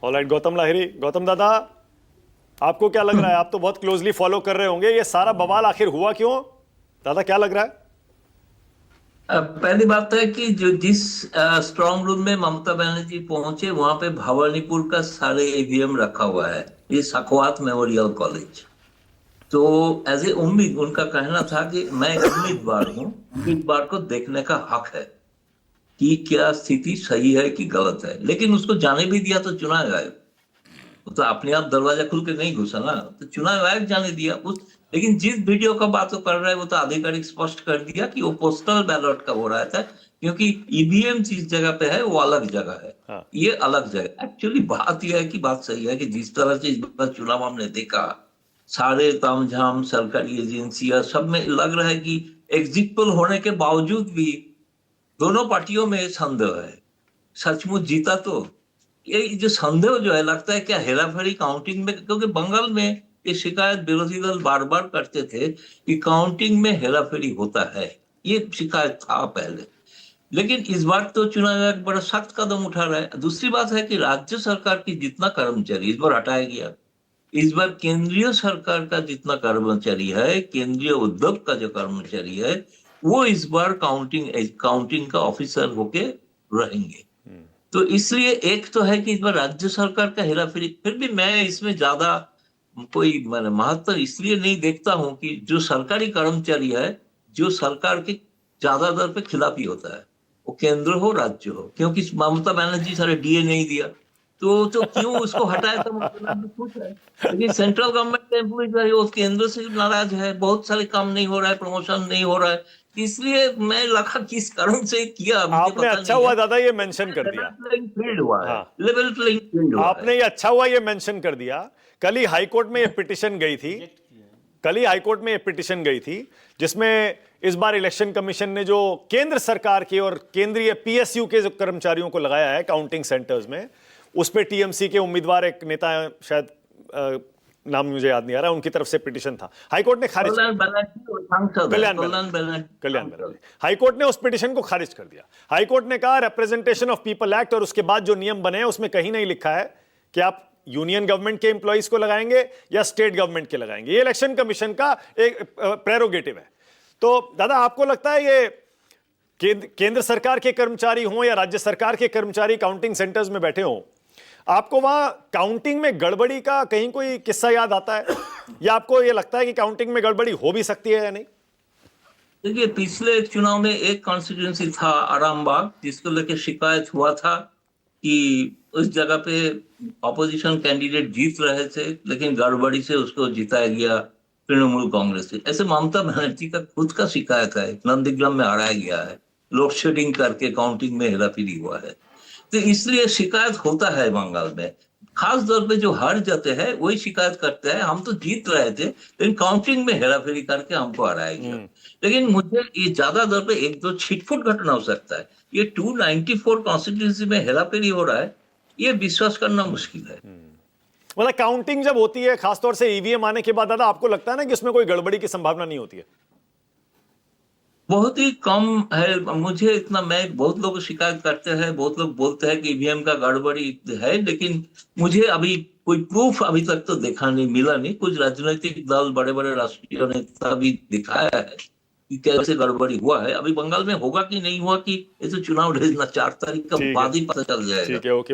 Alright, Gautam Lahiri. Gautam दादा, आपको क्या लग रहा है? आप तो बहुत क्लोजली फॉलो कर रहे होंगे, ये सारा बवाल आखिर हुआ क्यों? दादा क्या लग रहा है? पहली बात तो है कि जो जिस स्ट्रांग रूम में ममता बनर्जी पहुंचे वहां पे भावलनीपुर का सारे ईवीएम रखा हुआ है, ये साखवात मेमोरियल कॉलेज। तो एज ए उम्मीद उनका कहना था कि मैं एक उम्मीदवार हूँ, उम्मीदवार को देखने का हक है कि क्या स्थिति सही है कि गलत है। लेकिन उसको जाने भी दिया तो चुनाव आयोग, वो तो अपने आप दरवाजा खुल के नहीं घुसा ना, तो चुनाव आयोग जाने दिया उस। लेकिन जिस वीडियो का बात वो कर रहा है वो तो आधिकारिक स्पष्ट कर दिया कि वो पोस्टल बैलेट का हो रहा था, क्योंकि ईवीएम जिस जगह पे है वो अलग जगह है, हाँ। ये अलग जगह। एक्चुअली बात यह है कि बात सही है कि जिस तरह से इस बार चुनाव हमने देखा, सारे तामझाम सरकारी एजेंसियां सब में लग रहा है कि एग्जिट पोल होने के बावजूद भी दोनों पार्टियों में संदेह है, सचमुच जीता तो। ये जो संदेह जो है, लगता है क्या हेरा फेरी काउंटिंग में, क्योंकि बंगाल में ये शिकायत विरोधी दल बार बार करते थे कि काउंटिंग में हेरा फेरी होता है, ये शिकायत था पहले। लेकिन इस बार तो चुनाव आयोग बड़ा सख्त कदम उठा रहा है। दूसरी बात है कि राज्य सरकार की जितना कर्मचारी इस बार हटाया गया, इस बार केंद्रीय सरकार का जितना कर्मचारी है, केंद्रीय उद्योग का जो कर्मचारी है, वो इस बार काउंटिंग काउंटिंग का ऑफिसर होके रहेंगे। तो इसलिए एक तो है कि इस बार राज्य सरकार का हेराफेरी, फिर भी मैं इसमें ज्यादा कोई महत्व इसलिए नहीं देखता हूं कि जो सरकारी कर्मचारी है, जो सरकार के ज्यादा दर पे खिलाफी होता है, वो केंद्र हो राज्य हो, क्योंकि ममता बनर्जी सारे डीए नहीं दिया, तो क्यों उसको हटाया, तो ममता बनर्जी खुश है। लेकिन सेंट्रल गवर्नमेंट एम्प्लॉय जो है वो केंद्र से नाराज है, बहुत सारे काम नहीं हो रहा है, प्रमोशन नहीं हो रहा है। इसलिए मैं लगा किस कारण से किया मुझे आपने पता अच्छा नहीं हुआ है। दादा ये मेंशन कर लेवल दिया। प्लेइंग फील्ड हुआ है, हाँ, लेवल प्लेइंग फील्ड हुआ है। आपने ये अच्छा हुआ ये मेंशन कर दिया। कल ही हाईकोर्ट में ये पिटिशन गई थी, कल ही हाईकोर्ट में ये पिटिशन गई थी, जिसमें इस बार इलेक्शन कमीशन ने जो केंद्र सरकार के और केंद्रीय पीएसयू के जो कर्मचारियों को लगाया है काउंटिंग सेंटर्स में, उस पर टीएमसी के उम्मीदवार एक नेता शायद नाम मुझे याद नहीं आ रहा, उनकी तरफ से पिटिशन था, हाईकोर्ट ने खारिज कर कल्याण दिया। बनर्जी और सांसद है, कल्याण कल्याण बनर्जी, बनर्जी कल्याण सांसद। बनर्जी। हाईकोर्ट ने उस पिटिशन को खारिज कर दिया। हाईकोर्ट ने कहा रिप्रेजेंटेशन ऑफ पीपल एक्ट और उसके बाद जो नियम बने हैं उसमें कहीं नहीं लिखा है कि आप यूनियन गवर्नमेंट के एम्प्लॉइज को लगाएंगे या स्टेट गवर्नमेंट के लगाएंगे, ये इलेक्शन कमीशन का एक प्रेरोगेटिव है। तो दादा आपको लगता है ये केंद्र सरकार के कर्मचारी हों या राज्य सरकार के कर्मचारी काउंटिंग सेंटर्स में बैठे हों, आपको वहां काउंटिंग में गड़बड़ी का कहीं कोई किस्सा याद आता है या आपको यह लगता है कि काउंटिंग में गड़बड़ी हो भी सकती है या नहीं? देखिए, पिछले चुनाव में एक कॉन्स्टिट्यूंसी था आरामबाग, जिसको लेकर शिकायत हुआ था कि उस जगह पे ऑपोजिशन कैंडिडेट जीत रहे थे, लेकिन गड़बड़ी से उसको जिताया गया तृणमूल कांग्रेस से। ऐसे ममता बनर्जी का खुद का शिकायत है, नंदीग्राम में हराया गया है, लोड शेडिंग करके काउंटिंग में हेराफेरी हुआ है। तो इसलिए शिकायत होता है बंगाल में। खास तौर पे जो हार जाते हैं वही शिकायत करते हैं, हम तो जीत रहे थे लेकिन काउंटिंग में हेराफेरी करके हमको हराया गया। लेकिन मुझे ये ज्यादा दर पे एक दो छिटपुट घटना हो सकता है, ये 294 कॉन्स्टिट्यूंसी में हेराफेरी हो रहा है, ये विश्वास करना मुश्किल है। मतलब काउंटिंग जब होती है खासतौर से ईवीएम आने के बाद, दादा आपको लगता है ना कि उसमें कोई गड़बड़ी की संभावना नहीं होती है? बहुत ही कम है। मुझे इतना, मैं बहुत लोग शिकायत करते हैं, बहुत लोग बोलते हैं कि ईवीएम का गड़बड़ी है, लेकिन मुझे अभी कोई प्रूफ अभी तक तो देखा नहीं, मिला नहीं। कुछ राजनीतिक दल, बड़े बड़े राष्ट्रीय नेता भी दिखाया है कि कैसे गड़बड़ी हुआ है। अभी बंगाल में होगा कि नहीं हुआ कि ये तो चुनाव 4 तारीख का ठीक है, बाद ही पता चल जाएगा। ठीक है, ओके।